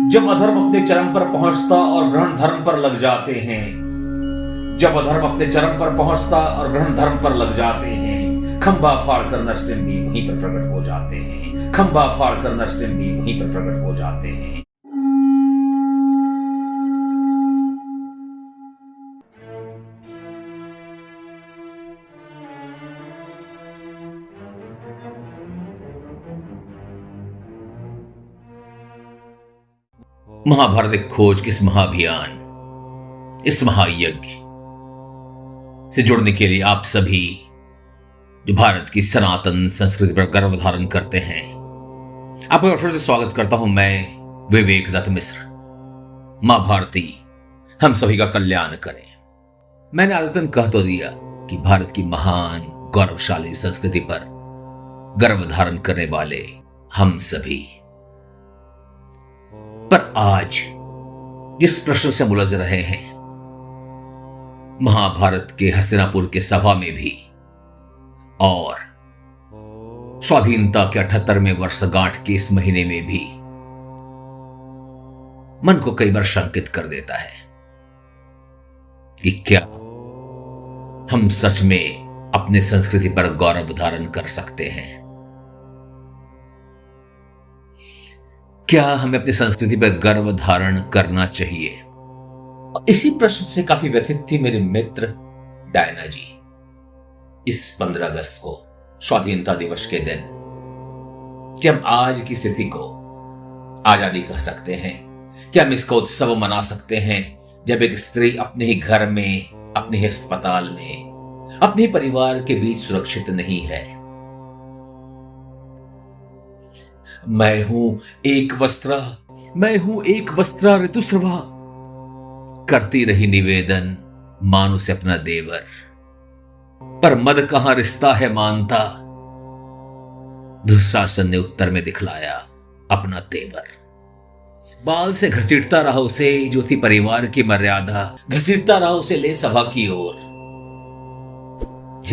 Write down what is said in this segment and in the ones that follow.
जब अधर्म अपने चरम पर पहुंचता और ग्रहण धर्म पर लग जाते हैं, जब अधर्म अपने चरम पर पहुंचता और ग्रहण धर्म पर लग जाते हैं, खंबा फाड़कर नरसिंह भी वहीं पर प्रकट हो जाते हैं, खंबा फाड़कर नरसिंह भी वहीं पर प्रकट हो जाते हैं। महाभारत खोज के इस महाअभियान, इस महायज्ञ से जुड़ने के लिए आप सभी जो भारत की सनातन संस्कृति पर गर्व धारण करते हैं, आपका फिर से स्वागत करता हूं मैं विवेक दत्त मिश्र। मां भारती हम सभी का कल्याण करें। मैंने आदतन कह तो दिया कि भारत की महान गौरवशाली संस्कृति पर गर्व धारण करने वाले हम सभी, पर आज जिस प्रश्न से हम उलझ रहे हैं, महाभारत के हस्तिनापुर के सभा में भी और स्वाधीनता के 78वें वर्षगांठ के इस महीने में भी मन को कई बार शंकित कर देता है कि क्या हम सच में अपने संस्कृति पर गौरव धारण कर सकते हैं? क्या हमें अपनी संस्कृति पर गर्व धारण करना चाहिए? इसी प्रश्न से काफी व्यथित थी मेरे मित्र डायना जी। इस 15 अगस्त को स्वाधीनता दिवस के दिन क्या हम आज की स्थिति को आजादी कह सकते हैं? क्या हम इसका उत्सव मना सकते हैं जब एक स्त्री अपने ही घर में, अपने ही अस्पताल में, अपने ही परिवार के बीच सुरक्षित नहीं है? मैं हूं एक वस्त्रा ऋतुस्रवा, करती रही निवेदन मानु से अपना देवर, पर मद कहां रिश्ता है मानता, दुशासन ने उत्तर में दिखलाया अपना तेवर। बाल से घसीटता रहा उसे जो थी परिवार की मर्यादा, घसीटता रहा उसे ले सभा की ओर।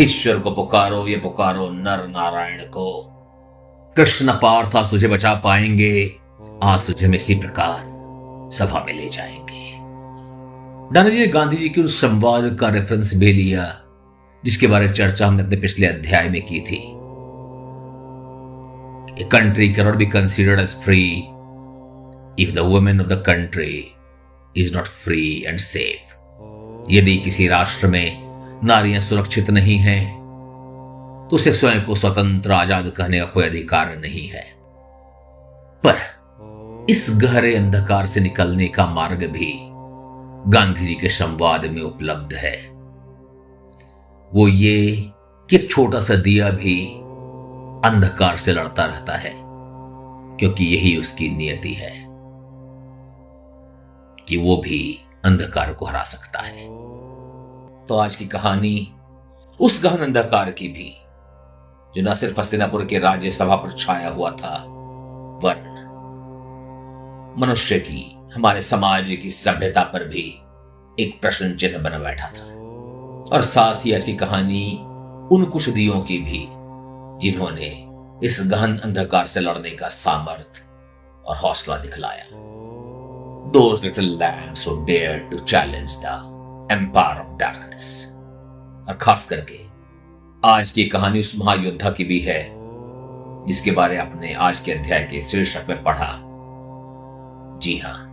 ईश्वर को पुकारो, ये पुकारो नर नारायण को, कृष्ण पार्थ आज तुझे बचा पाएंगे, आज तुझे हम इसी प्रकार सभा में ले जाएंगे। डायना जी ने गांधी जी के उस संवाद का रेफरेंस भी लिया जिसके बारे में चर्चा हमने अपने पिछले अध्याय में की थी। A country cannot be considered as free if the women of the country is not free and safe. यदि किसी राष्ट्र में नारियां सुरक्षित नहीं हैं तो उसे स्वयं को स्वतंत्र आजाद कहने का कोई अधिकार नहीं है। पर इस गहरे अंधकार से निकलने का मार्ग भी गांधी जी के संवाद में उपलब्ध है। वो ये कि एक छोटा सा दिया भी अंधकार से लड़ता रहता है, क्योंकि यही उसकी नियति है कि वो भी अंधकार को हरा सकता है। तो आज की कहानी उस गहन अंधकार की भी जो न सिर्फ हस्तिनापुर के राज्यसभा पर छाया हुआ था, वरन मनुष्य की, हमारे समाज की सभ्यता पर भी एक प्रश्न चिन्ह बना बैठा था। और साथ ही आज की कहानी उन कुछ दियों की भी जिन्होंने इस गहन अंधकार से लड़ने का सामर्थ्य और हौसला दिखलाया। Those little lambs who dared to challenge the empire of darkness। और खास करके आज की कहानी उस महायोद्धा की भी है जिसके बारे आपने आज के अध्याय के शीर्षक में पढ़ा। जी हां,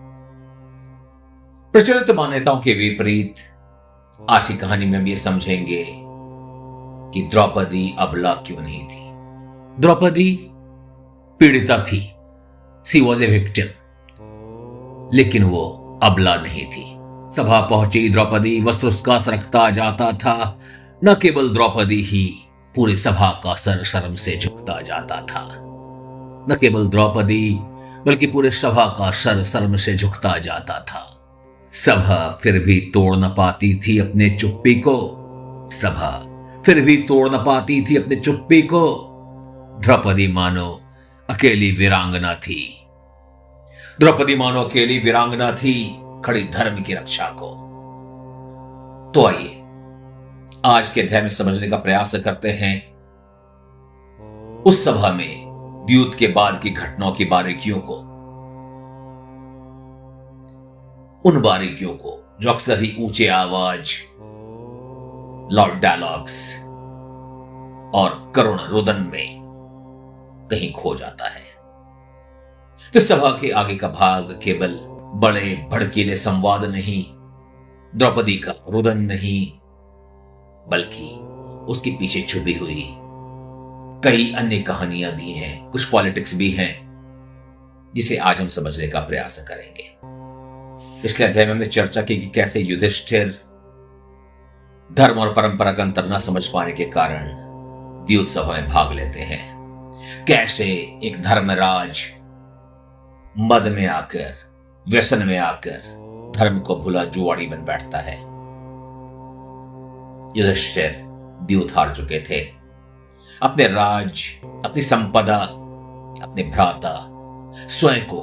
प्रचलित मान्यताओं के विपरीत आज की कहानी में हम ये समझेंगे कि द्रौपदी अबला क्यों नहीं थी। द्रौपदी पीड़िता थी, सी वॉज ए विक्टिम, लेकिन वो अबला नहीं थी। सभा पहुंची द्रौपदी, वस्त्र उसका सरकता जाता था। न केवल द्रौपदी ही, पूरी सभा का सर शर्म से झुकता जाता था। न केवल द्रौपदी बल्कि पूरे सभा का सर शर्म से झुकता जाता था। सभा फिर भी तोड़ न पाती थी अपने चुप्पी को, सभा फिर भी तोड़ न पाती थी अपने चुप्पी को। द्रौपदी मानो अकेली वीरांगना थी, द्रौपदी मानो अकेली वीरांगना थी, खड़ी धर्म की रक्षा को। तो आइए आज के अध्याय में समझने का प्रयास करते हैं उस सभा में द्यूत के बाद की घटनाओं की बारीकियों को। उन बारीकियों को जो अक्सर ही ऊंचे आवाज, लाउड डायलॉग्स और करुण रुदन में कहीं खो जाता है। तो सभा के आगे का भाग केवल बड़े भड़कीले संवाद नहीं, द्रौपदी का रुदन नहीं, बल्कि उसके पीछे छुपी हुई कई अन्य कहानियां भी हैं, कुछ पॉलिटिक्स भी हैं, जिसे आज हम समझने का प्रयास करेंगे। पिछले अध्याय में हमने चर्चा की कि कैसे युधिष्ठिर धर्म और परंपरा का अंतर न समझ पाने के कारण द्यूत सभा में भाग लेते हैं। कैसे एक धर्मराज मद में आकर, व्यसन में आकर धर्म को भुला जुआड़ी बन बैठता है। युधिष्ठिर द्यूत हार चुके थे, अपने राज, अपनी संपदा, अपने भ्राता, स्वयं को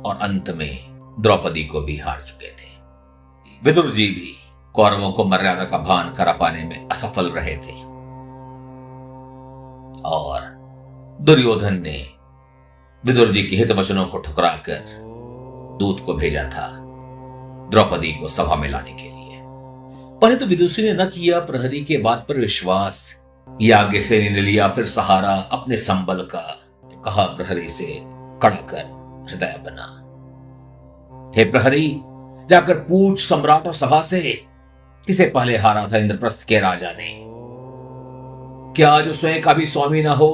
और अंत में द्रौपदी को भी हार चुके थे। विदुर जी भी कौरवों को मर्यादा का भान करा पाने में असफल रहे थे और दुर्योधन ने विदुर जी के हित वचनों को ठुकराकर दूत को भेजा था द्रौपदी को सभा में लाने के लिए। पहले तो विदुषी ने न किया प्रहरी के बात पर विश्वास, या आगे से ने लिया फिर सहारा अपने संबल का, कहा प्रहरी से कड़ा कर हृदय बना। हे प्रहरी, जाकर पूछ सम्राट और सभा से, किसे पहले हारा था इंद्रप्रस्थ के राजा ने? क्या जो स्वयं का भी स्वामी ना हो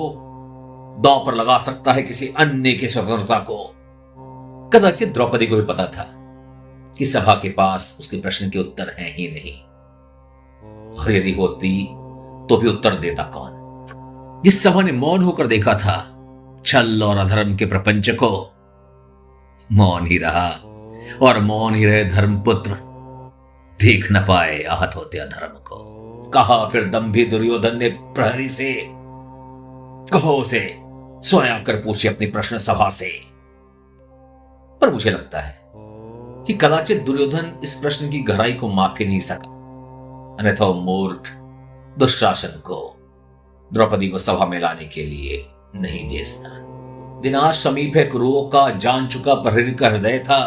दांव पर लगा सकता है किसी अन्य की स्वतंत्रता को? कदाचित द्रौपदी को भी पता था कि सभा के पास उसके प्रश्न के उत्तर हैं ही नहीं, और यदि होती तो भी उत्तर देता कौन? जिस सभा ने मौन होकर देखा था छल और अधर्म के प्रपंच को, मौन ही रहा, और मौन ही रहे धर्मपुत्र, देख न पाए आहत होते अधर्म को। कहा फिर दंभी दुर्योधन ने प्रहरी से, कहो उसे स्वयं आकर पूछे अपने प्रश्न सभा से। पर मुझे लगता है कि कदाचित दुर्योधन इस प्रश्न की गहराई को माप ही नहीं सका, अन्यथा मूर्ख दुशासन को द्रौपदी को सभा में लाने के लिए नहीं भेजता। विनाश समीप है कुरुओं का, जान चुका प्रहरी का हृदय था।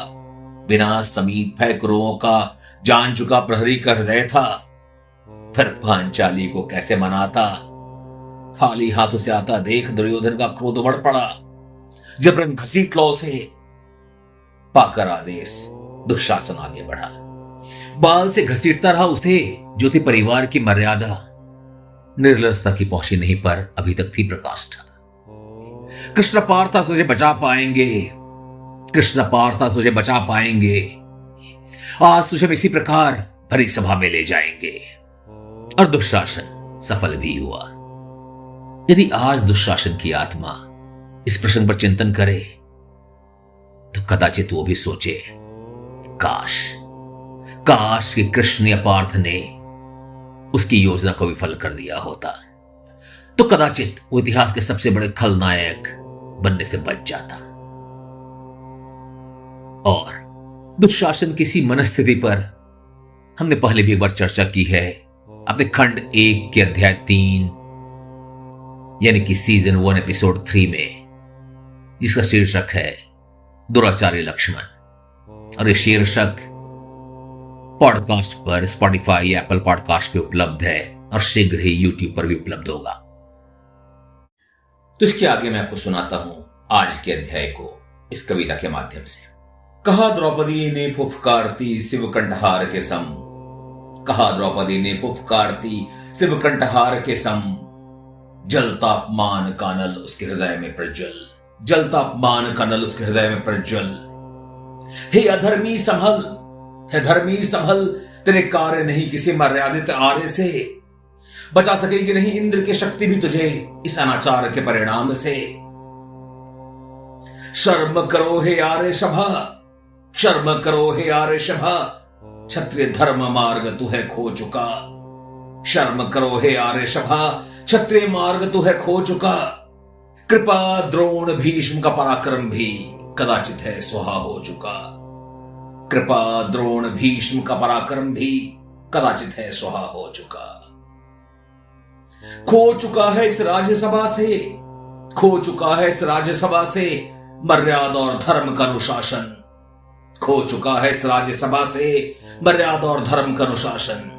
विनाश समीप है कुरुओं का, जान चुका प्रहरी का हृदय था। फिर पांचाली को कैसे मनाता? खाली हाथों से आता देख दुर्योधन का क्रोध बढ़ पड़ा। जबरन घसीट लो उसे, पाकर आदेश दुशासन आगे बढ़ा। बाल से घसीटता रहा उसे, जो थी परिवार की मर्यादा। निर्लजता की पहुंची नहीं पर अभी तक थी प्रकाष्ठा। कृष्ण पार्था तुझे बचा पाएंगे, कृष्ण पार्था तुझे बचा पाएंगे। आज तुझे इसी प्रकार भरी सभा में ले जाएंगे। और दुशासन सफल भी हुआ। यदि आज दुशासन की आत्मा इस प्रश्न पर चिंतन करे तो कदाचित वो भी सोचे, काश काश कि कृष्ण या पार्थ ने उसकी योजना को विफल कर दिया होता, तो कदाचित वो इतिहास के सबसे बड़े खलनायक बनने से बच जाता। और दुशासन की सी मनस्थिति पर हमने पहले भी एक बार चर्चा की है अपने खंड 1 के अध्याय 3 यानी कि सीजन 1 एपिसोड 3 में, जिसका शीर्षक है दुराचारी लक्ष्मण। और ये शीर्षक पॉडकास्ट पर स्पॉटिफाई, एप्पल पॉडकास्ट पे उपलब्ध है और शीघ्र ही यूट्यूब पर भी उपलब्ध होगा। तो इसके आगे मैं आपको सुनाता हूं आज के अध्याय को इस कविता के माध्यम से। कहा द्रौपदी ने फुफकारती शिव कंठहार के सम, कहा द्रौपदी ने फुफकारती शिव कंठहार के सम। जलता अपमान का नल उसके हृदय में प्रज्वल, जलता अपमान का नल उसके हृदय में प्रज्वल। हे अधर्मी संभल, हे धर्मी संभल, तेरे कार्य नहीं किसी मर्यादित आर्य से। बचा सकेगी नहीं इंद्र की शक्ति भी तुझे इस अनाचार के परिणाम से। शर्म करो हे आर्य सभा, शर्म करो हे आर्य सभा, क्षत्रिय धर्म मार्ग तू है खो चुका। शर्म करो हे आर्य सभा, क्षत्रिय मार्ग तू है खो चुका। कृपा द्रोण भीष्म का पराक्रम भी कदाचित है सुहा हो चुका। कृपा द्रोण भीष्म का पराक्रम भी कदाचित है सुहा हो चुका। खो चुका है इस राज्यसभा से, खो चुका है इस राज्यसभा से मर्यादा और धर्म का अनुशासन। खो चुका है इस राज्यसभा से मर्यादा और धर्म का अनुशासन।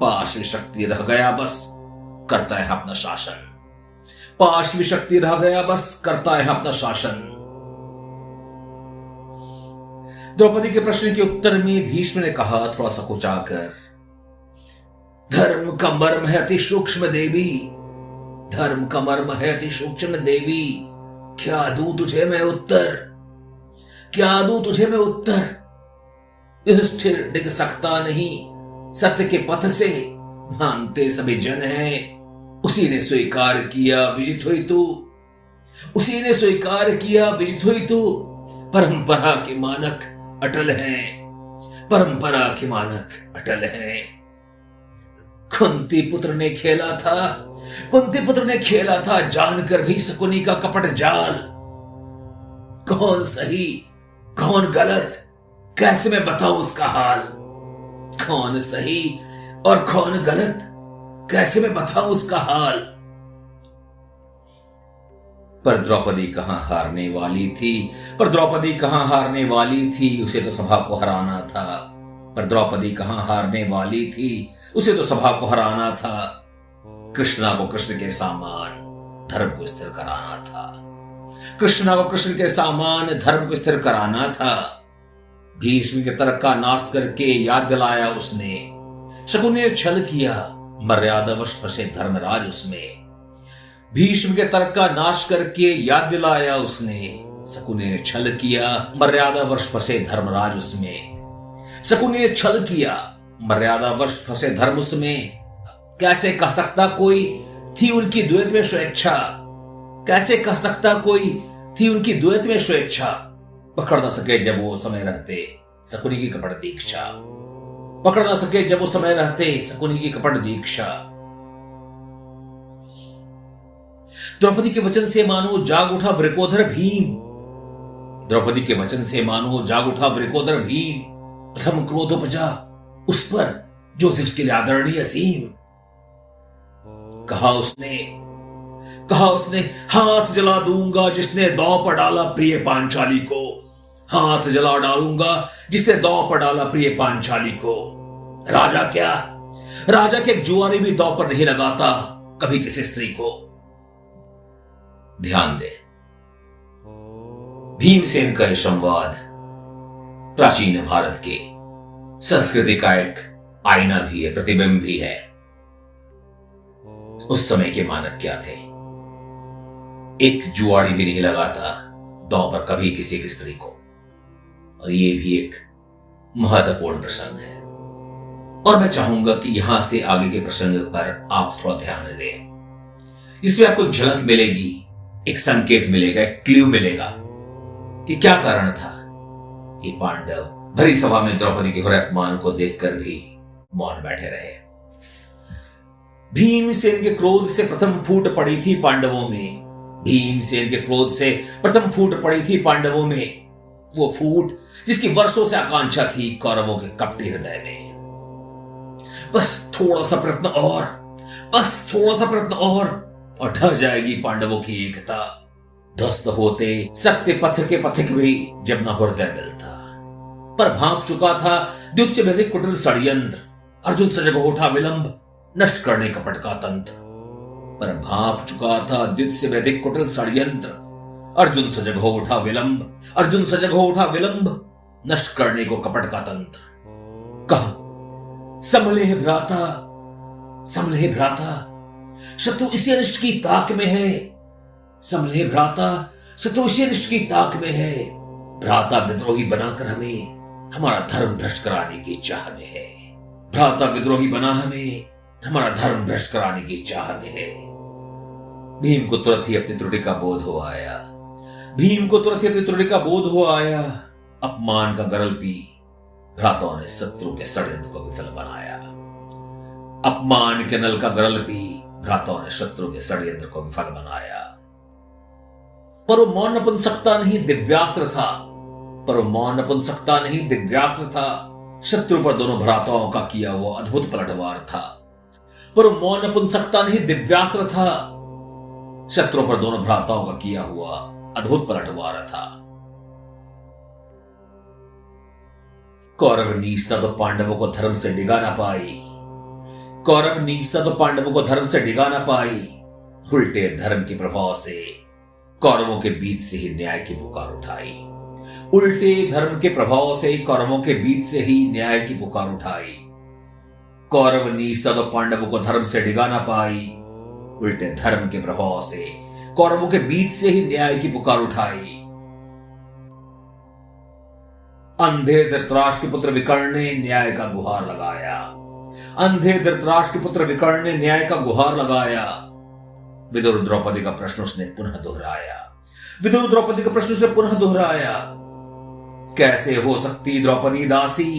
पार्श्व शक्ति रह गया, बस करता है अपना शासन। पार्श्व शक्ति रह गया, बस करता है अपना शासन। द्रौपदी के प्रश्न के उत्तर में भीष्म ने कहा थोड़ा सा कुचाकर, धर्म का मर्म है अति सूक्ष्म देवी, धर्म का मर्म है अति सूक्ष्म देवी। क्या दूं तुझे मैं उत्तर, क्या दूं तुझे मैं उत्तर। युधिष्ठिर डिग सकता नहीं सत्य के पथ से, मानते सभी जन हैं। उसी ने स्वीकार किया विजित हुई तू, उसी ने स्वीकार किया विजित हुई तू। परंपरा के मानक अटल हैं, परंपरा के मानक अटल हैं। कुंती पुत्र ने खेला था, कुंती पुत्र ने खेला था जानकर भी शकुनी का कपट जाल। कौन सही कौन गलत कैसे मैं बताऊं उसका हाल। कौन सही और कौन गलत कैसे मैं बताऊं उसका हाल। पर द्रौपदी कहां हारने वाली थी, पर द्रौपदी कहां हारने वाली थी, उसे तो सभा को हराना था। पर द्रौपदी कहां हारने वाली थी, उसे तो सभा को हराना था। कृष्णा को कृष्ण के सामान धर्म को स्थिर कराना था, कृष्णा को कृष्ण के सामान धर्म को स्थिर कराना था। भीष्म के तर्क का नाश करके याद दिलाया उसने, शकुनी ने छल किया मर्यादावश फंसे धर्मराज उसमें। भीष्म के तर्क का नाश करके याद दिलाया उसने, शकुनी ने छल किया मर्यादावश फंसे धर्मराज उसमें। शकुनी ने छल किया मर्यादावश फंसे धर्म उसमें। कैसे कह सकता कोई थी उनकी द्वैत में स्वेच्छा, कैसे कह सकता कोई थी उनकी द्वैत में स्वेच्छा। पकड़ ना सके जब वो समय रहते शकुनी की कपट दीक्षा, पकड़ ना सके जब वो समय रहते शकुनी की कपट दीक्षा। द्रौपदी के वचन से मानो जाग उठा वृकोदर भीम, द्रौपदी के वचन से मानो जाग उठा वृकोदर भीम। प्रथम क्रोध उपजा उस पर जो थे उसके लिए आदरणीय असीम। कहा उसने हाथ जला दूंगा जिसने दांव पर डाला प्रिय पांचाली को, हाथ जला डालूंगा जिसने दांव पर डाला प्रिय पांचाली को। राजा क्या, राजा के एक जुआरी भी दांव पर नहीं लगाता कभी किसी स्त्री को। ध्यान दे, भीमसेन का संवाद प्राचीन भारत के संस्कृति का एक आईना भी है, प्रतिबिंब भी है। उस समय के मानक क्या थे। एक जुआड़ी भी नहीं लगाता दांव पर कभी किसी की स्त्री को। और यह भी एक महत्वपूर्ण प्रसंग है, और मैं चाहूंगा कि यहां से आगे के प्रसंग पर आप थोड़ा ध्यान दें। इसमें आपको एक झलक मिलेगी, एक संकेत मिलेगा, एक क्ल्यू मिलेगा कि क्या कारण था कि पांडव भरी सभा में द्रौपदी के हो रहे अपमान को देखकर भी मौन बैठे रहे। भीमसेन के क्रोध से प्रथम फूट पड़ी थी पांडवों में, भीमसेन के क्रोध से प्रथम फूट पड़ी थी पांडवों में। वो फूट जिसकी वर्षों से आकांक्षा थी कौरवों के कपटी हृदय में। बस थोड़ा सा प्रयत्न और, बस थोड़ा सा प्रयत्न और ढह जाएगी पांडवों की एकता। ध्वस्त होते सत्य पथ के पथिक भी जब न हृदय मिलता। पर भांप चुका था द्युत से व्यधिक कुटिल षड्यंत्र, अर्जुन सजग उठा विलंब नष्ट करने कपट का तंत्र। पर भांप चुका था द्युत से व्यधिक कुटिल षड्यंत्र, अर्जुन सजग हो उठा विलंब, अर्जुन सजग हो उठा विलंब नष्ट करने को कपट का तंत्र। कहा संभले है भ्राता, संभले है भ्राता, शत्रु इसी अनिष्ट की ताक में है। संभले भ्राता, शत्रु इसी अनिष्ट की ताक में है। भ्राता विद्रोही बनाकर हमें हमारा धर्म भ्रष्ट कराने की चाह में है। भ्राता विद्रोही बना हमें हमारा धर्म भ्रष्ट कराने की चाह में है। भीम को तुरंत ही अपनी त्रुटि का बोध हो आया, भीम को तुरंत ही अपनी त्रुटि का बोध हो आया। अपमान का गरल पी भ्राताओं ने शत्रु के षड्यंत्र को विफल बनाया। अपमान के नल का गरल पी भ्राताओं ने शत्रु के षड्यंत्र को विफल बनाया। पर वो मौन नपुंसकता नहीं दिव्यास्त्र था, पर वो मौन नपुंसकता नहीं दिव्यास्त्र था। शत्रु पर दोनों भ्राताओं का किया हुआ अद्भुत पलटवार था। पर वो मौन नपुंसकता नहीं दिव्यास्त्र था। शत्रु पर दोनों भ्राताओं का किया हुआ अद्भुत पलटवार था। कौरव नीचता तो पांडवों को धर्म से डिगा ना पाई। कौरव नीचता तो पांडवों को धर्म से डिगा ना पाई। उल्टे धर्म के प्रभाव से कौरवों के बीच से ही न्याय की पुकार उठाई। उल्टे धर्म के प्रभाव से कौरवों के बीच से ही न्याय की पुकार उठाई। कौरव नीचता तो पांडवों को धर्म से डिगा ना पाई। उल्टे धर्म के प्रभाव से कौरवों के बीच से ही न्याय की पुकार उठाई। अंधे धृतराष्ट्र पुत्र विकर्ण ने न्याय का गुहार लगाया। अंधे धृतराष्ट्र पुत्र विकर्ण ने न्याय का गुहार लगाया। विदुर द्रौपदी का प्रश्न उसने पुनः दोहराया। विदुर द्रौपदी का प्रश्न उसने पुनः दोहराया। कैसे हो सकती द्रौपदी दासी?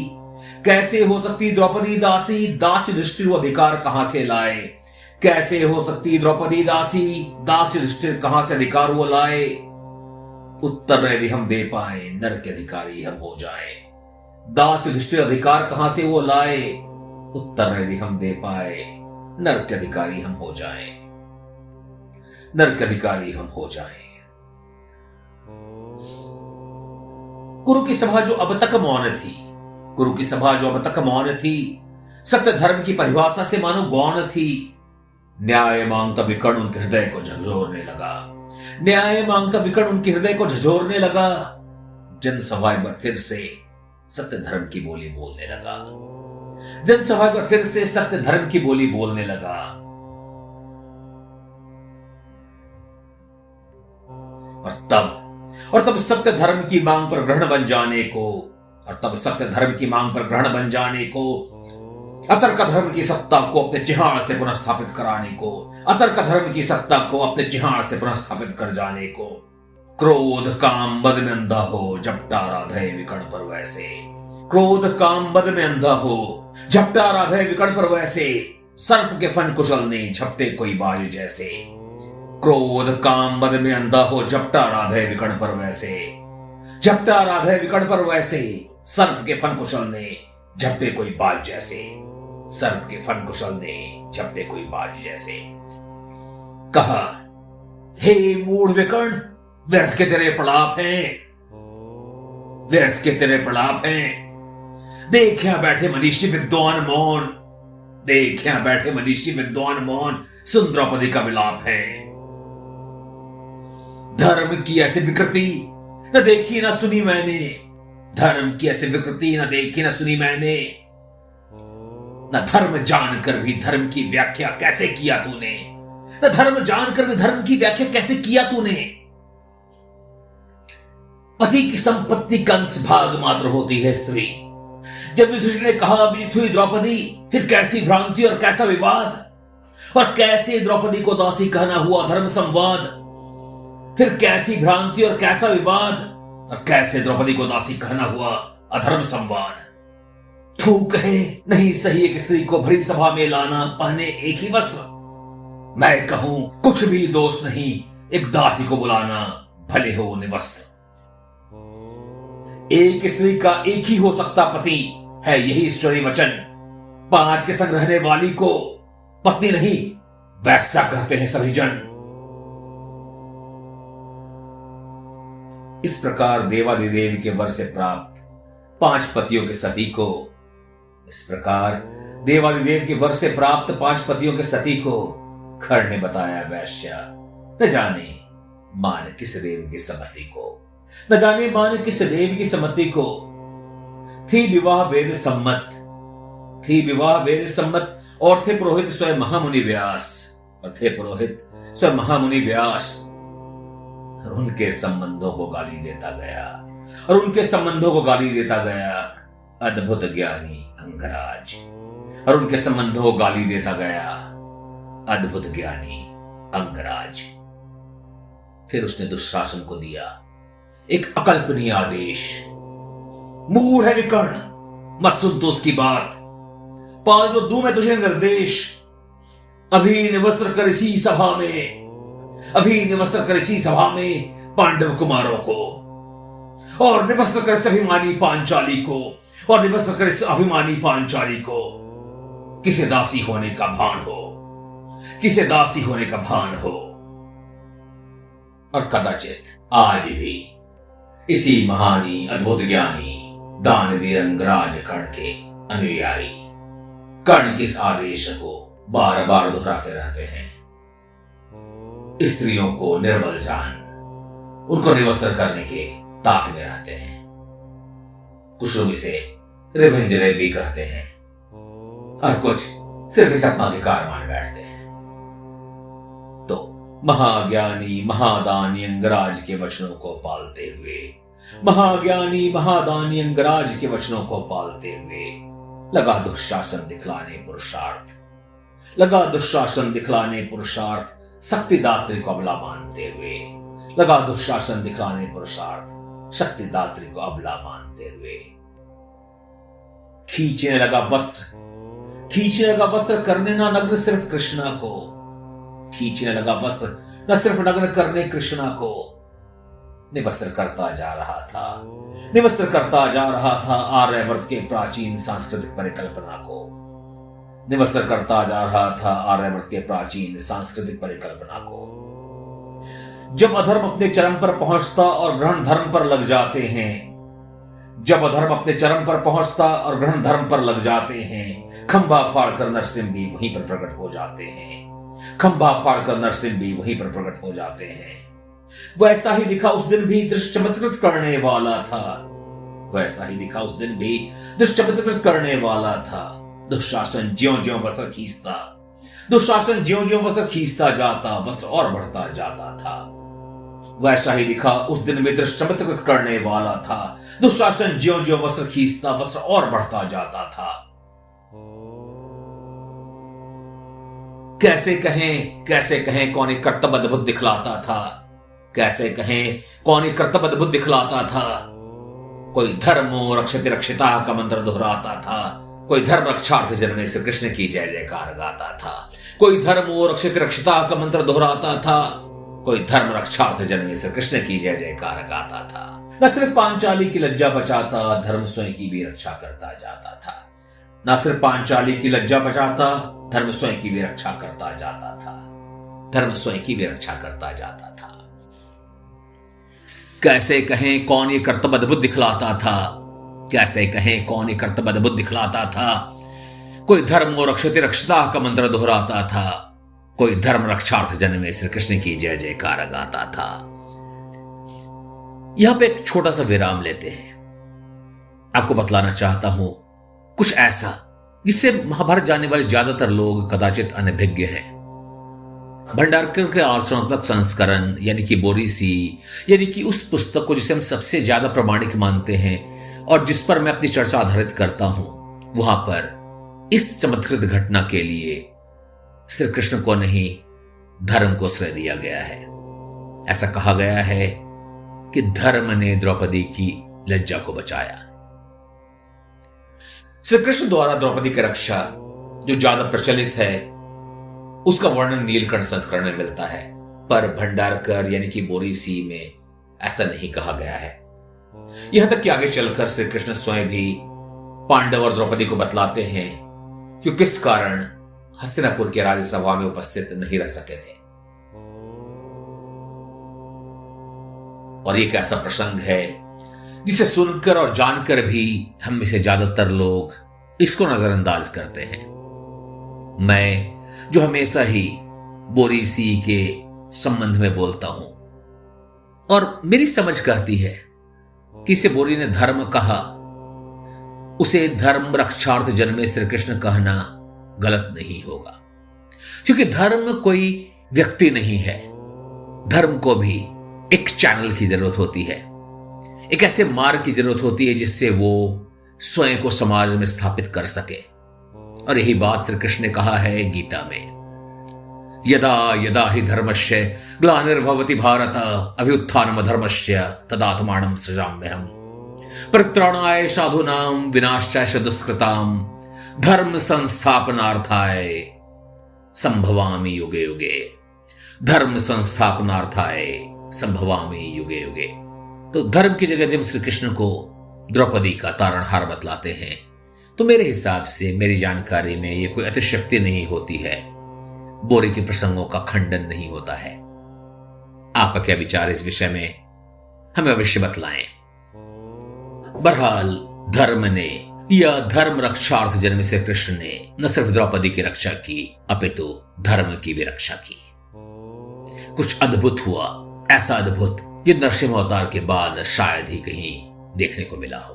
कैसे हो सकती द्रौपदी दासी? दासी युधिष्ठिर अधिकार कहां से लाए? कैसे हो सकती द्रौपदी दासी? दासी युधिष्ठिर कहां से अधिकार वो लाए? उत्तर यदि हम दे पाए नर के अधिकारी हम हो जाए। दास युधिष्ठिर अधिकार कहां से वो लाए? उत्तर यदि हम दे पाए नर के अधिकारी हम हो जाए। नर के अधिकारी हम हो जाए। कुरु की सभा जो अब तक मौन थी, कुरु की सभा जो अब तक मौन थी, सत्य धर्म की परिभाषा से मानो गौण थी। न्याय मांगता विकर्ण उनके हृदय को झकझोरने लगा। न्याय मांगता विकर्ण उनके हृदय को झकझोरने लगा। जनसभा पर फिर से सत्य धर्म की बोली बोलने लगा। जनसभा पर फिर से सत्य धर्म की बोली बोलने लगा। और तब सत्य धर्म की मांग पर ग्रहण बन जाने को, और तब सत्य धर्म की मांग पर ग्रहण बन जाने को, अतर्क धर्म की सत्ता को अपने चिहाड़ से पुनः स्थापित कराने को, अतर्क धर्म की सत्ता को अपने चिहाड़ से पुनः स्थापित कर जाने को, क्रोध काम मद में अंधा हो झपटा राधे विकर्ण पर वैसे, क्रोध काम मद में अंधा हो झपटा राधे विकर्ण पर वैसे, सर्प के फन कुशल ने झपटे कोई बाज जैसे। क्रोध काम मद में अंधा हो झपटा राधे विकर्ण पर वैसे, झपटा राधे विकर्ण पर वैसे, सर्प के फन कुशल ने झपटे कोई बाज जैसे, सर्प के फन कुशल ने झपटे कोई बाज जैसे। कहा, हे मूढ़ विकर्ण, व्यर्थ के तेरे प्रलाप हैं, व्यर्थ के तेरे प्रलाप हैं। देख यहां बैठे मनीषी विद्वान मौन, देख यहां बैठे मनीषी विद्वान मौन, सुन द्रौपदी का विलाप है। धर्म की ऐसी विकृति न देखी न सुनी मैंने, धर्म की ऐसी विकृति न देखी न सुनी मैंने। न धर्म जानकर भी धर्म की व्याख्या कैसे किया तूने, न धर्म जानकर भी धर्म की व्याख्या कैसे किया तूने। पति की संपत्ति का अंश भाग मात्र होती है स्त्री। जब युधिष्ठिर ने कहा अभिजीत हुई द्रौपदी, फिर कैसी भ्रांति और कैसा विवाद, और कैसे द्रौपदी को दासी कहना हुआ धर्म संवाद। फिर कैसी भ्रांति और कैसा विवाद, और कैसे द्रौपदी को दासी कहना हुआ अधर्म संवाद। तू कहे नहीं सही एक स्त्री को भरी सभा में लाना पहने एक ही वस्त्र, मैं कहूं कुछ भी दोष नहीं एक दासी को बुलाना भले हो निवस्त्र। एक स्त्री का एक ही हो सकता पति है यही ईश्वरी वचन। पांच के संग रहने वाली को पत्नी नहीं वैसा कहते हैं सभी जन। इस प्रकार देवादिदेव के वर से प्राप्त पांच पतियों के सती को, इस प्रकार देवादिदेव के वर से प्राप्त पांच पतियों के सती को खर ने बताया वैश्या। न जाने मान किस देव की सम्मति को, न जाने मान किस देव की सम्मति को। थी विवाह वेद सम्मत, थी विवाह वेद सम्मत, और थे पुरोहित स्वयं महामुनि व्यास, और थे पुरोहित स्वयं महामुनि व्यास। और उनके संबंधों को गाली देता गया, और उनके संबंधों को गाली देता गया अद्भुत ज्ञानी अंगराज, और उनके संबंधों को गाली देता गया अद्भुत ज्ञानी अंगराज। फिर उसने दुशासन को दिया एक अकल्पनीय आदेश। मूढ़ है विकर्ण, मत सुन तो उसकी बात, पाल जो दूं मैं तुझे निर्देश। अभी निवस्त्र कर इसी सभा में, अभी निवस्त्र कर इसी सभा में पांडव कुमारों को, और निवस्त्र कर इस अभिमानी पांचाली को, और निवस्त्र कर इस अभिमानी पांचाली को। किसे दासी होने का भान हो, किसे दासी होने का भान हो। और कदाचित आज भी इसी महानी अद्भुत ज्ञानी दानवीर अंगराज कर्ण के अनुयायी कर्ण के इस आदेश को बार बार दोहराते रहते हैं। स्त्रियों को निर्बल जान उनको निवस्त्र करने के ताक में रहते हैं। कुछ लोग इसे रिवेंज रेप भी कहते हैं और कुछ सिर्फ इसे अपना अधिकार मान बैठते हैं। तो महाज्ञानी महादानी अंगराज के वचनों को पालते हुए, महाज्ञानी महादानी अंगराज के वचनों को पालते हुए लगा दुशासन दिखलाने पुरुषार्थ, लगा दुशासन दिखलाने पुरुषार्थ शक्तिदात्री को अबला मानते हुए, लगा दुशासन दिखलाने पुरुषार्थ शक्तिदात्री को अबला मानते हुए। खींचने लगा वस्त्र, खींचने लगा वस्त्र करने ना नग्न सिर्फ कृष्णा को, खींचने लगा वस्त्र न सिर्फ नग्न करने कृष्णा को, निवस्त्र करता जा रहा था, निवस्त्र करता जा रहा था आर्यवर्त के प्राचीन सांस्कृतिक परिकल्पना को, निवस्त्र करता जा रहा था आर्यवर्त के प्राचीन सांस्कृतिक परिकल्पना को। जब अधर्म अपने चरम पर पहुंचता और ग्रहण धर्म पर लग जाते हैं, जब अधर्म अपने चरम पर पहुंचता और ग्रहण धर्म पर लग जाते हैं, खंभा फाड़कर नरसिंह भी वहीं पर प्रकट हो जाते हैं, खंभा फाड़कर नरसिंह भी वहीं पर प्रकट हो जाते हैं। वैसा ही लिखा उस दिन भी दृष्ट चमत्कृत करने वाला था, वैसा ही लिखा उस दिन भी दृष्ट चमत्कृत करने वाला था। दुशासन ज्यों ज्यों वस्त्र खींचता, दुशासन ज्यों ज्यों वस्त्र खींचता जाता, वस्त्र और बढ़ता जाता था। वैसा ही लिखा उस दिन में दृष्ट चमत्कृत करने वाला था। दुशासन ज्यों ज्यों वस्त्र खींचता, वस्त्र और बढ़ता जाता था। कैसे कहें कौन एक कर्तव्य अद्भुत दिखलाता था, कैसे कहें कौन एक कर्तव्य अद्भुत दिखलाता था। कोई धर्मो रक्षति रक्षिता का मंत्र दोहराता था, कोई धर्म रक्षार्थ जन्मे श्री कृष्ण की जय जयकार गाता था, कोई धर्मो रक्षित रक्षिता का मंत्र दोहराता था, कोई धर्म रक्षार्थ जन्मे श्री कृष्ण की जय जयकार गाता था। न सिर्फ पांचाली की लज्जा बचाता, धर्म स्वयं की भी रक्षा करता जाता था। न सिर्फ पांचाली की लज्जा बचाता, धर्म स्वयं की भी रक्षा करता जाता था, धर्म स्वयं की भी रक्षा करता जाता था। कैसे कहें कौन ये कर्तव्य अद्भुत दिखलाता था, कैसे कहें कौन ये कर्तव्य अद्भुत दिखलाता था। कोई धर्म और रक्षति रक्षता का मंत्र दोहराता था, कोई धर्म रक्षार्थ जन्मे श्री कृष्ण की जय जयकार गाता था। यहां पे एक छोटा सा विराम लेते हैं। आपको बतलाना चाहता हूं कुछ ऐसा जिससे महाभारत जानने वाले ज्यादातर लोग कदाचित अनभिज्ञ हैं। भंडारकर के आलोचनात्मक संस्करण यानी कि बोरीसी, यानी कि उस पुस्तक को जिसे हम सबसे ज्यादा प्रमाणिक मानते हैं और जिस पर मैं अपनी चर्चा आधारित करता हूं, वहां पर इस चमत्कृत घटना के लिए श्री कृष्ण को नहीं धर्म को श्रेय दिया गया है। ऐसा कहा गया है कि धर्म ने द्रौपदी की लज्जा को बचाया। श्री कृष्ण द्वारा द्रौपदी की रक्षा जो ज्यादा प्रचलित है उसका वर्णन नीलकंठ संस्करण में मिलता है, पर भंडारकर यानी कि बोरीसी में ऐसा नहीं कहा गया है। यहां तक कि आगे चलकर श्री कृष्ण स्वयं भी पांडव और द्रौपदी को बतलाते हैं कि किस कारण हस्तिनापुर के राज्यसभा में उपस्थित नहीं रह सके थे। और एक ऐसा प्रसंग है जिसे सुनकर और जानकर भी हम में से ज्यादातर लोग इसको नजरअंदाज करते हैं। मैं जो हमेशा ही बोरीसी के संबंध में बोलता हूं और मेरी समझ कहती है कि इसे बोरी ने धर्म कहा, उसे धर्म रक्षार्थ जन्मे श्री कृष्ण कहना गलत नहीं होगा, क्योंकि धर्म कोई व्यक्ति नहीं है। धर्म को भी एक चैनल की जरूरत होती है, एक ऐसे मार्ग की जरूरत होती है जिससे वो स्वयं को समाज में स्थापित कर सके। और यही बात श्री कृष्ण ने कहा है गीता में, यदा यदा ही धर्मस्य ग्लानिर्भवति भारत अभ्युत्थानम धर्मस्य तदात्मानं सृजाम्यहम् परित्राणाय साधूनां विनाशाय दुष्कृतां धर्म संस्थापनार्थाय संभवामि युगे युगे। धर्म संस्थापनार्थाय संभवामि युगे युगे। तो धर्म की जगह हम श्री कृष्ण को द्रौपदी का तारणहार बतलाते हैं, तो मेरे हिसाब से, मेरी जानकारी में ये कोई अतिशक्ति नहीं होती है, बोरी के प्रसंगों का खंडन नहीं होता है। आपका क्या विचार इस विषय में हमें अवश्य बतलाएं। बहरहाल धर्म ने या धर्म रक्षार्थ जन्म से कृष्ण ने न सिर्फ द्रौपदी की रक्षा की अपितु धर्म की भी रक्षा की। कुछ अद्भुत हुआ, ऐसा अद्भुत कि नरसिंह अवतार के बाद शायद ही कहीं देखने को मिला हो।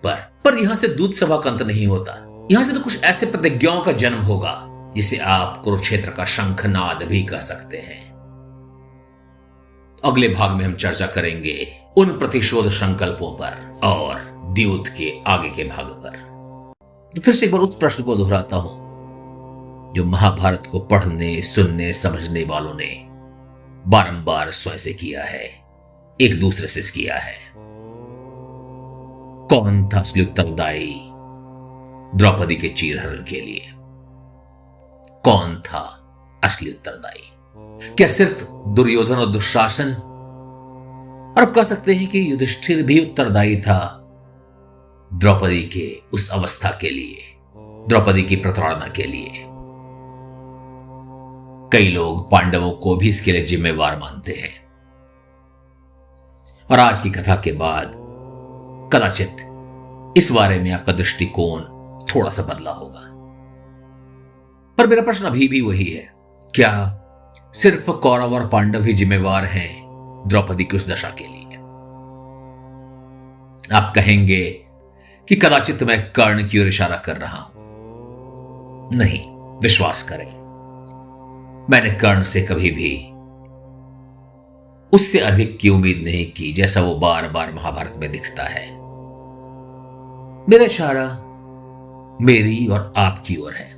पर यहां से दूत सभा का अंत नहीं होता। यहां से तो कुछ ऐसे प्रतिज्ञाओं का जन्म होगा जिसे आप कुरुक्षेत्र का शंखनाद भी कह सकते हैं। अगले भाग में हम चर्चा करेंगे उन प्रतिशोध संकल्पों पर और द्यूत के आगे के भाग पर। तो फिर से एक बार उस प्रश्न को दोहराता हूं जो महाभारत को पढ़ने, सुनने, समझने वालों ने बारंबार स्वयं से किया है, एक दूसरे से किया है। कौन था असली उत्तरदायी द्रौपदी के चीरहरण के लिए? कौन था असली उत्तरदायी? क्या सिर्फ दुर्योधन और दुशासन? और अब कह सकते हैं कि युधिष्ठिर भी उत्तरदायी था द्रौपदी के उस अवस्था के लिए, द्रौपदी की प्रताड़ना के लिए। कई लोग पांडवों को भी इसके लिए जिम्मेवार मानते हैं। और आज की कथा के बाद कदाचित इस बारे में आपका दृष्टिकोण थोड़ा सा बदला होगा। पर मेरा प्रश्न अभी भी वही है, क्या सिर्फ कौरव और पांडव ही जिम्मेवार हैं द्रौपदी की उस दशा के लिए? आप कहेंगे कि कदाचित मैं कर्ण की ओर इशारा कर रहा हूं। नहीं, विश्वास करें, मैंने कर्ण से कभी भी उससे अधिक की उम्मीद नहीं की जैसा वो बार बार महाभारत में दिखता है। मेरा इशारा मेरी और आपकी ओर है।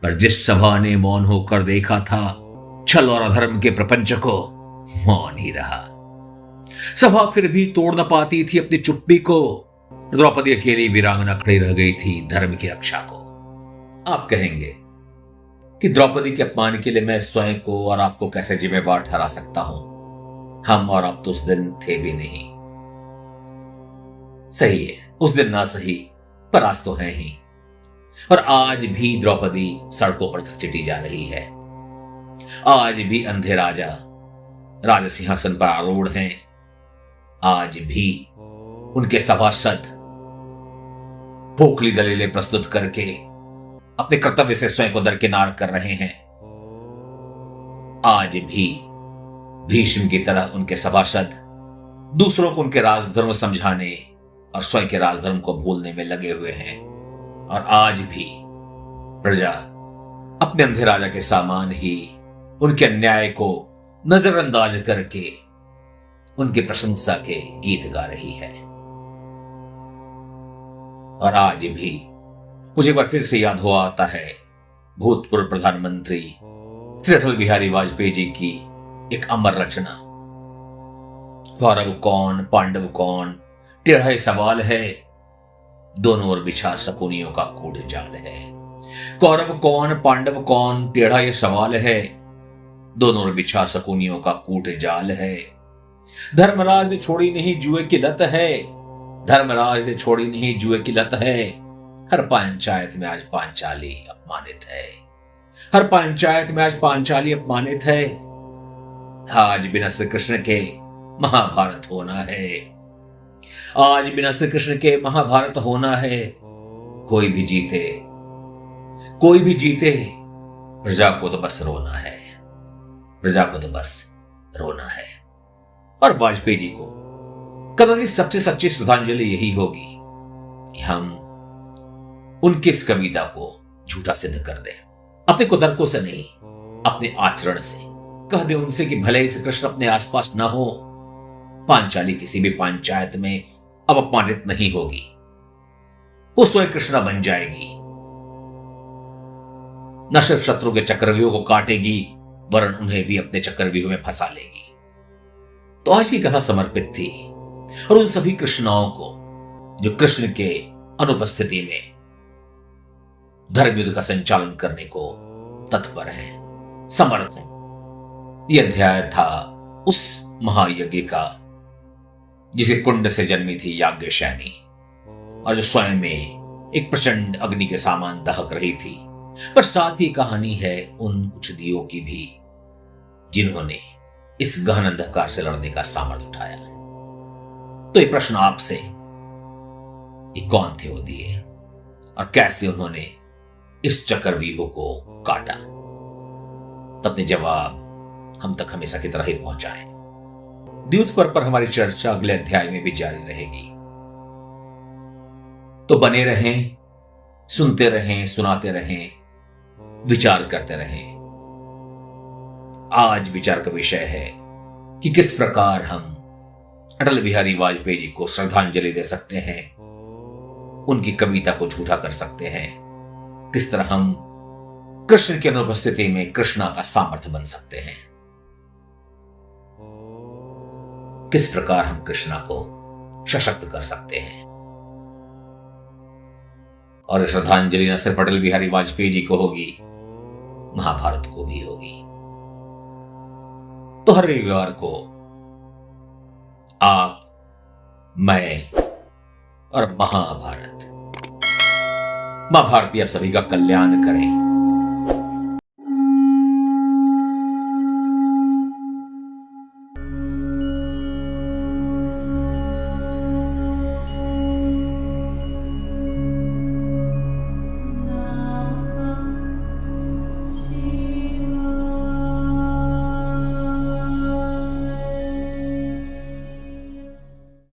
पर जिस सभा ने मौन होकर देखा था छल और अधर्म के प्रपंच को, मौन ही रहा। सभा फिर भी तोड़ न पाती थी अपनी चुप्पी को। द्रौपदी अकेली वीरांगना खड़ी रह गई थी धर्म की रक्षा को। आप कहेंगे कि द्रौपदी के अपमान के लिए मैं स्वयं को और आपको कैसे जिम्मेवार ठहरा सकता हूं? हम और आप तो उस दिन थे भी नहीं। सही है, उस दिन ना सही, पर आज तो है ही। और आज भी द्रौपदी सड़कों पर घसीटी जा रही है। आज भी अंधे राजा राज सिंहासन पर आरूढ़ हैं। आज भी उनके सभासद खोखली दलीलें प्रस्तुत करके अपने कर्तव्य से स्वयं को दरकिनार कर रहे हैं। आज भी भीष्म की तरह उनके सभासद दूसरों को उनके राजधर्म समझाने और स्वयं के राजधर्म को भूलने में लगे हुए हैं। और आज भी प्रजा अपने अंधे राजा के सामान ही उनके अन्याय को नजरअंदाज करके उनकी प्रशंसा के गीत गा रही है। और आज भी मुझे एक बार फिर से याद हुआ आता है भूतपूर्व प्रधानमंत्री श्री अटल बिहारी वाजपेयी जी की एक अमर रचना, कौरव कौन पांडव कौन, टेढ़ा ही सवाल है, दोनों ओर बिछा शकुनियों का कूढ़ जाल है। कौरव कौन पांडव कौन, टेढ़ा ये सवाल है, दोनों ओर बिछा शकुनियों का कूट जाल है। धर्मराज ने छोड़ी नहीं जुए की लत है, धर्मराज ने छोड़ी नहीं जुए की लत है। हर पंचायत में आज पांचाली अपमानित है, हर पंचायत में आज पांचाली अपमानित है। आज बिना श्री कृष्ण के महाभारत होना है, आज बिना श्री कृष्ण के महाभारत होना है। कोई भी जीते, कोई भी जीते, प्रजा को तो बस रोना है, प्रजा को तो बस रोना है। और वाजपेयी जी को कदाचित सबसे सच्ची श्रद्धांजलि यही होगी कि हम उनकी इस कविता को झूठा सिद्ध कर दें, अपने कुतर्कों से नहीं, अपने आचरण से। कह दें उनसे कि भले ही श्री कृष्ण अपने आसपास ना हो, पांचाली किसी भी पंचायत में अब अपमानित नहीं होगी, वो स्वयं कृष्णा बन जाएगी। न सिर्फ शत्रु के चक्रव्यूह को काटेगी, वरन उन्हें भी अपने चक्रव्यूह में फंसा लेगी। तो आज की कथा समर्पित थी और उन सभी कृष्णाओं को जो कृष्ण के अनुपस्थिति में धर्म युद्ध का संचालन करने को तत्पर हैं, समर्थ हैं। यह अध्याय था उस महायज्ञ का जिसे कुंड से जन्मी थी याज्ञसेनी और जो स्वयं में एक प्रचंड अग्नि के समान दहक रही थी। पर साथ ही कहानी है उन कुछ दियों की भी जिन्होंने इस गहन अंधकार से लड़ने का सामर्थ्य उठाया। तो ये प्रश्न आपसे ये कौन थे वो दिए और कैसे उन्होंने इस चक्रव्यूह को काटा। तो अपने जवाब हम तक हमेशा की तरह ही पहुंचाएं। द्यूत पर हमारी चर्चा अगले अध्याय में भी जारी रहेगी। तो बने रहें, सुनते रहें, सुनाते रहें, विचार करते रहें। आज विचार का विषय है कि किस प्रकार हम अटल बिहारी वाजपेयी जी को श्रद्धांजलि दे सकते हैं, उनकी कविता को झूठा कर सकते हैं, किस तरह हम कृष्ण की अनुपस्थिति में कृष्णा का सामर्थ्य बन सकते हैं, किस प्रकार हम कृष्णा को सशक्त कर सकते हैं। और श्रद्धांजलि न सिर्फ अटल बिहारी वाजपेयी जी को होगी, महाभारत को भी होगी। तो हर रविवार को आप, मैं और महाभारत, मां भारती आप सभी का कल्याण करें।